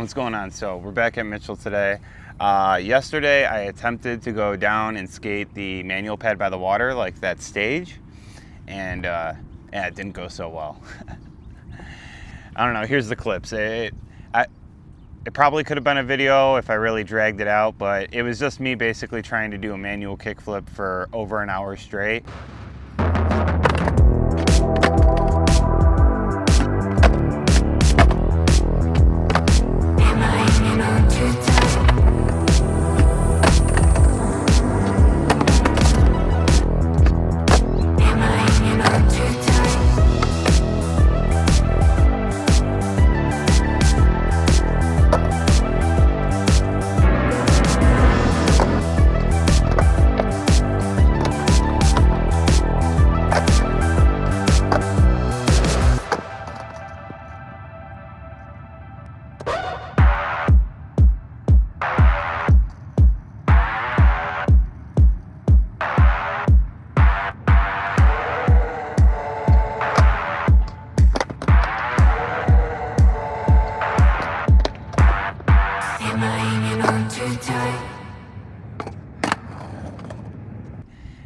what's going on? So we're back at Mitchell today. Yesterday I attempted to go down and skate the manual pad by the water, like that stage, and yeah, it didn't go so well. I don't know, here's the clips. It probably could have been a video if I really dragged it out, but it was just me basically trying to do a manual kickflip for over an hour straight.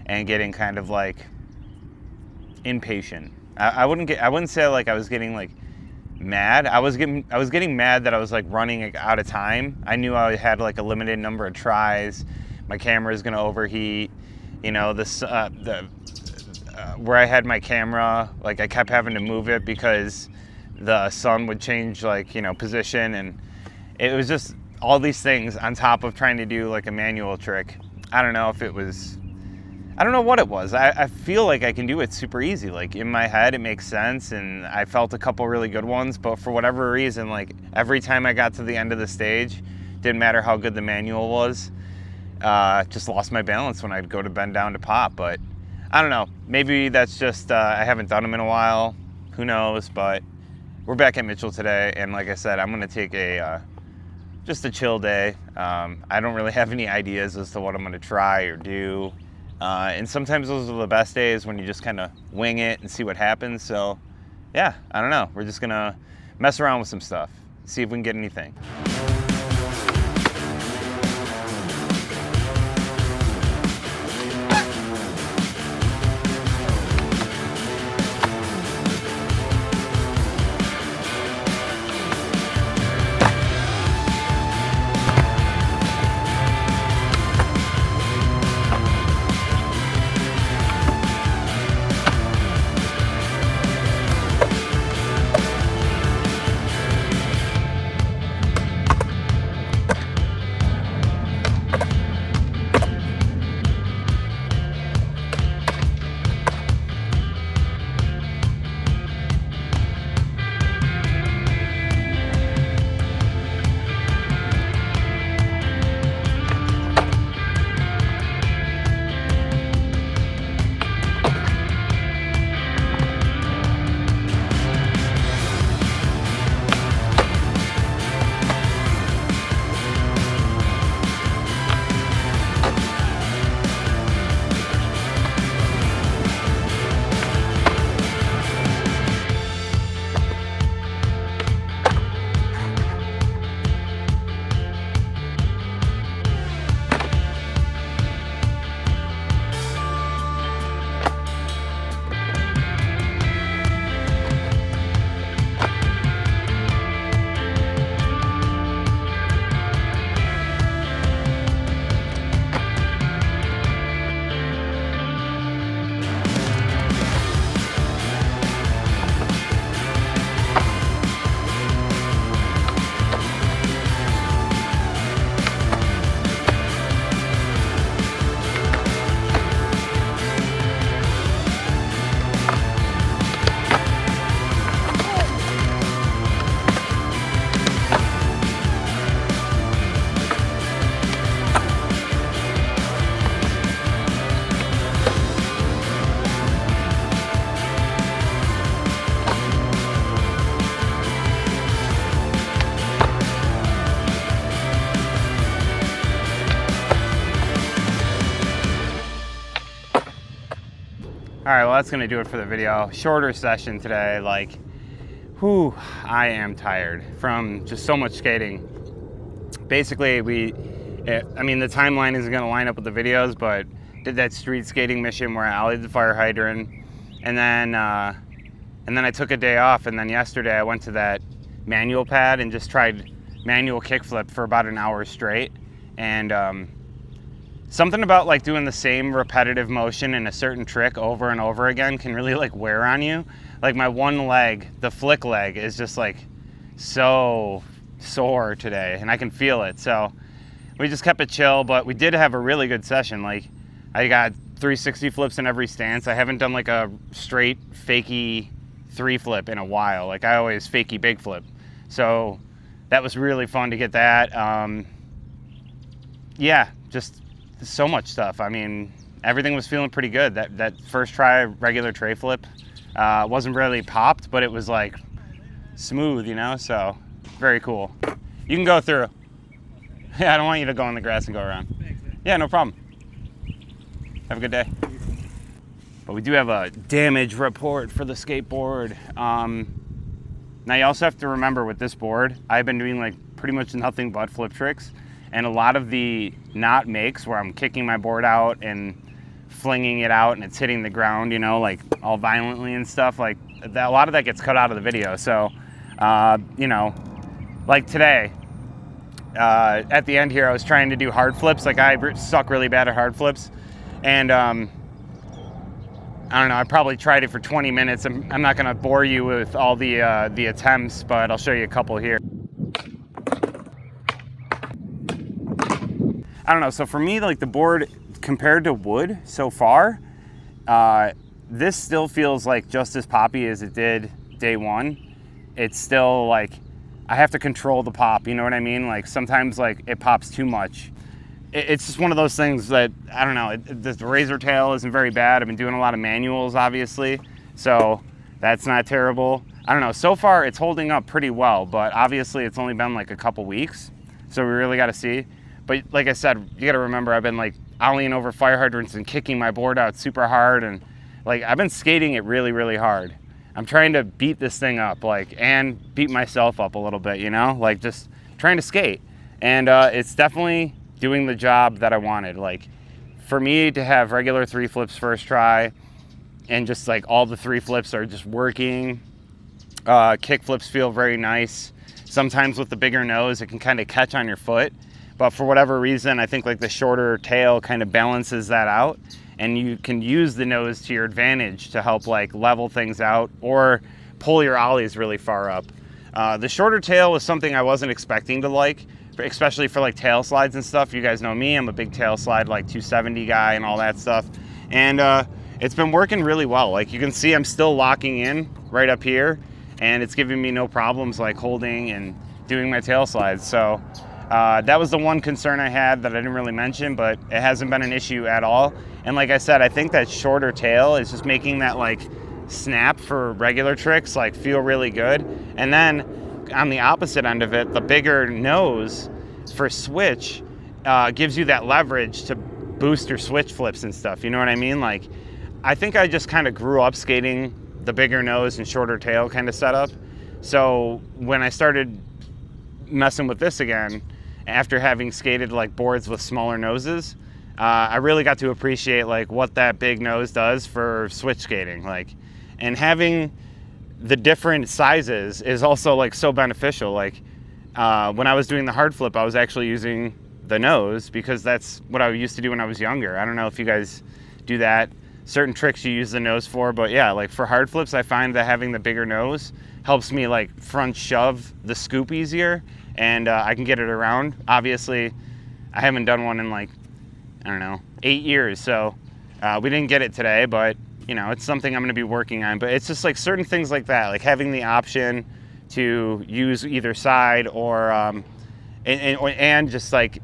And getting kind of like impatient. I wouldn't say like I was getting like mad. I was getting mad that I was like running out of time. I knew I had like a limited number of tries. My camera is gonna overheat. You know, where I had my camera, like I kept having to move it because the sun would change, like, you know, position, and it was just all these things on top of trying to do like a manual trick. I don't know what it was. I feel like I can do it super easy. Like in my head, it makes sense, and I felt a couple really good ones, but for whatever reason, like every time I got to the end of the stage, didn't matter how good the manual was, just lost my balance when I'd go to bend down to pop. But I don't know, maybe that's just, I haven't done them in a while, who knows, but we're back at Mitchell today, and like I said, I'm gonna take just a chill day. I don't really have any ideas as to what I'm gonna try or do. And sometimes those are the best days, when you just kind of wing it and see what happens. So yeah, I don't know. We're just gonna mess around with some stuff, see if we can get anything. All right, well, that's gonna do it for the video. Shorter session today. Like, Whew, I am tired from just so much skating. Basically, I mean, the timeline isn't gonna line up with the videos, but did that street skating mission where I ollied the fire hydrant, and then I took a day off, and then yesterday I went to that manual pad and just tried manual kickflip for about an hour straight. And something about like doing the same repetitive motion in a certain trick over and over again can really like wear on you. Like my one leg, the flick leg, is just like so sore today, and I can feel it. So we just kept it chill, but we did have a really good session. Like I got 360 flips in every stance. I haven't done like a straight fakie 3 flip in a while. Like I always fakie big flip. So that was really fun to get that. Yeah, just so much stuff. I mean, everything was feeling pretty good. That first try regular tray flip wasn't really popped, but it was like smooth, you know, so very cool. You can go through. Yeah, I don't want you to go on the grass and go around. Thanks, man. Yeah, no problem. Have a good day. But we do have a damage report for the skateboard. Now you also have to remember with this board, I've been doing like pretty much nothing but flip tricks, and a lot of the not makes where I'm kicking my board out and flinging it out and it's hitting the ground, you know, like all violently and stuff, like that, a lot of that gets cut out of the video. So, you know, like today, at the end here, I was trying to do hard flips. Like I suck really bad at hard flips, and I don't know, I probably tried it for 20 minutes. I'm not gonna bore you with all the attempts, but I'll show you a couple here. I don't know, so for me, like the board compared to wood so far, this still feels like just as poppy as it did day one. It's still like, I have to control the pop, you know what I mean? Like sometimes like it pops too much. It's just one of those things that, I don't know, the razor tail isn't very bad. I've been doing a lot of manuals, obviously, so that's not terrible. I don't know, so far it's holding up pretty well, but obviously it's only been like a couple weeks, so we really gotta see. But like I said, you gotta remember, I've been like ollieing over fire hydrants and kicking my board out super hard, and like I've been skating it really, really hard. I'm trying to beat this thing up, like, and beat myself up a little bit, you know, like just trying to skate. And it's definitely doing the job that I wanted. Like for me to have regular 3 flips first try, and just like all the 3 flips are just working. Kick flips feel very nice. Sometimes with the bigger nose, it can kind of catch on your foot. But for whatever reason, I think like the shorter tail kind of balances that out, and you can use the nose to your advantage to help like level things out or pull your ollies really far up. The shorter tail was something I wasn't expecting to like, especially for like tail slides and stuff. You guys know me, I'm a big tail slide, like 270 guy and all that stuff. And it's been working really well. Like you can see I'm still locking in right up here, and it's giving me no problems like holding and doing my tail slides. So that was the one concern I had that I didn't really mention, but it hasn't been an issue at all. And like I said, I think that shorter tail is just making that like snap for regular tricks like feel really good. And then on the opposite end of it, the bigger nose for switch gives you that leverage to boost your switch flips and stuff. You know what I mean? Like, I think I just kind of grew up skating the bigger nose and shorter tail kind of setup. So when I started messing with this again, after having skated like boards with smaller noses, I really got to appreciate like what that big nose does for switch skating. Like, and having the different sizes is also like so beneficial. Like when I was doing the hard flip, I was actually using the nose because that's what I used to do when I was younger. I don't know if you guys do that. Certain tricks you use the nose for, but yeah, like for hard flips, I find that having the bigger nose helps me like front shove the scoop easier, and I can get it around. Obviously, I haven't done one in like, I don't know, 8 years, so we didn't get it today, but you know, it's something I'm gonna be working on. But it's just like certain things like that, like having the option to use either side, or and just like,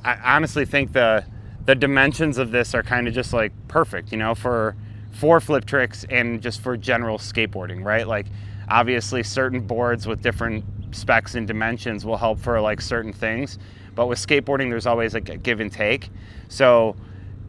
I honestly think the dimensions of this are kind of just like perfect, you know, for flip tricks and just for general skateboarding, right? Like obviously certain boards with different specs and dimensions will help for like certain things, but with skateboarding there's always like a give and take. So,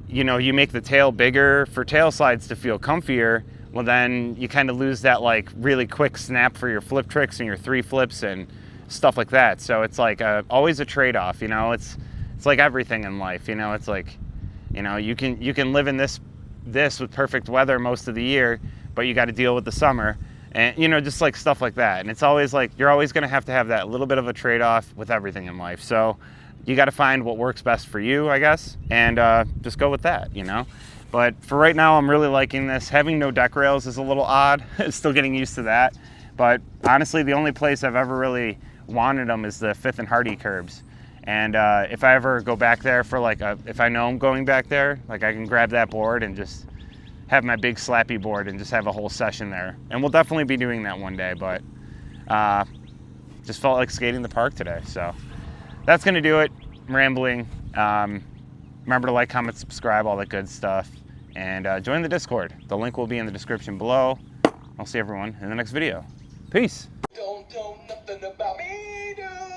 you know, you make the tail bigger for tail slides to feel comfier well then you kind of lose that like really quick snap for your flip tricks and your 3 flips and stuff like that. So it's like always a trade-off, you know. It's like everything in life, you know. It's like, you know, you can live in this with perfect weather most of the year, but you got to deal with the summer, and you know, just like stuff like that. And it's always like you're always going to have that little bit of a trade-off with everything in life. So you got to find what works best for you, I guess, and just go with that, you know. But for right now, I'm really liking this. Having no deck rails is a little odd. Still getting used to that. But honestly, the only place I've ever really wanted them is the 5th and Hardy curbs. And if I ever go back there for like if I know I'm going back there, like I can grab that board and just have my big slappy board and just have a whole session there. And we'll definitely be doing that one day, but just felt like skating the park today. So that's gonna do it. I'm rambling. Remember to like, comment, subscribe, all that good stuff. And join the Discord. The link will be in the description below. I'll see everyone in the next video. Peace. Don't know nothing about me, dude.